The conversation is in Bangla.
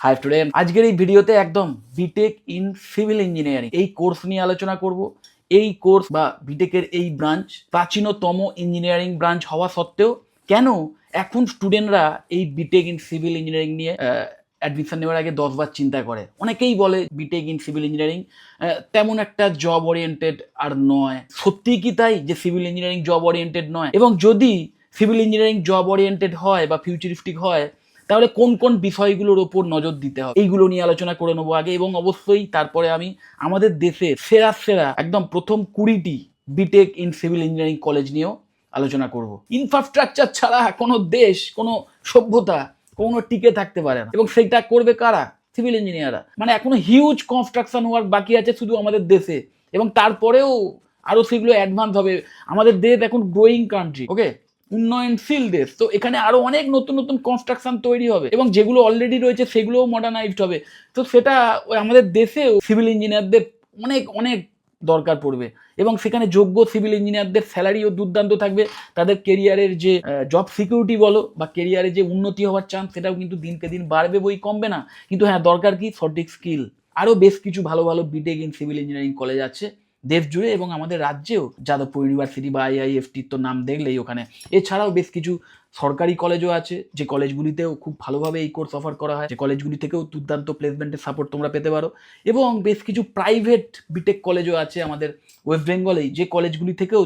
হাই স্টুডেন্ট, আজকের এই ভিডিওতে একদম বিটেক ইন সিভিল ইঞ্জিনিয়ারিং এই কোর্স নিয়ে আলোচনা করব। এই কোর্স বা বিটেকের এই ব্রাঞ্চ প্রাচীনতম ইঞ্জিনিয়ারিং ব্রাঞ্চ হওয়া সত্ত্বেও কেন এখন স্টুডেন্টরা এই বিটেক ইন সিভিল ইঞ্জিনিয়ারিং নিয়ে অ্যাডমিশন নেওয়ার আগে 10 বার চিন্তা করে। অনেকেই বলে বিটেক ইন সিভিল ইঞ্জিনিয়ারিং তেমন একটা জব ওরিয়েন্টেড আর নয়। সত্যি কি তাই যে সিভিল ইঞ্জিনিয়ারিং জব ওরিয়েন্টেড নয়? এবং যদি সিভিল ইঞ্জিনিয়ারিং জব ওরিয়েন্টেড হয় বা ফিউচারিস্টিক হয়, তাহলে কোন কোন বিষয়গুলোর ওপর নজর দিতে হবে এইগুলো নিয়ে আলোচনা করে নেবো আগে। এবং অবশ্যই তারপরে আমি আমাদের দেশের সেরা সেরা একদম প্রথম 20টি B Tech in civil engineering college নিয়েও আলোচনা করব। ইনফ্রাস্ট্রাকচার ছাড়া কোনো দেশ, কোনো সভ্যতা কোনো টিকে থাকতে পারে না, এবং সেটা করবে কারা? সিভিল ইঞ্জিনিয়াররা। মানে এখনো হিউজ কনস্ট্রাকশন ওয়ার্ক বাকি আছে শুধু আমাদের দেশে, এবং তারপরেও আরো সেগুলো অ্যাডভান্স হবে। আমাদের দেশ এখন গ্রোয়িং কান্ট্রি, ওকে, উন্নয়নশীল দেশ। তো এখানে আরো অনেক নতুন নতুন কনস্ট্রাকশন তৈরি হবে, এবং যেগুলো অলরেডি রয়েছে সেগুলোও মডার্নাইজড হবে। তো সেটা আমাদের দেশেও সিভিল ইঞ্জিনিয়ারদের অনেক অনেক দরকার পড়বে, এবং সেখানে যোগ্য সিভিল ইঞ্জিনিয়ারদের স্যালারিও দুর্দান্ত থাকবে। তাদের কেরিয়ারের যে জব সিকিউরিটি বলো বা কেরিয়ারে যে উন্নতি হওয়ার চান্স, সেটাও কিন্তু দিনকে দিন বাড়বে, বই কমবে না। কিন্তু হ্যাঁ, দরকার কি? সঠিক স্কিল। আরও বেশ কিছু ভালো ভালো B Tech in civil engineering college আছে দেশ জুড়ে, এবং আমাদের রাজ্যেও যাদবপুর ইউনিভার্সিটি বা আইআইএফটির তো নাম দেখলেই ওখানে। এছাড়াও বেশ কিছু সরকারি কলেজও আছে, যে কলেজগুলিতেও খুব ভালোভাবে এই কোর্স অফার করা হয়, যে কলেজগুলি থেকেও দুর্দান্ত প্লেসমেন্টের সাপোর্ট তোমরা পেতে পারো। এবং বেশ কিছু প্রাইভেট বিটেক কলেজও আছে আমাদের ওয়েস্ট বেঙ্গলেই, যে কলেজগুলি থেকেও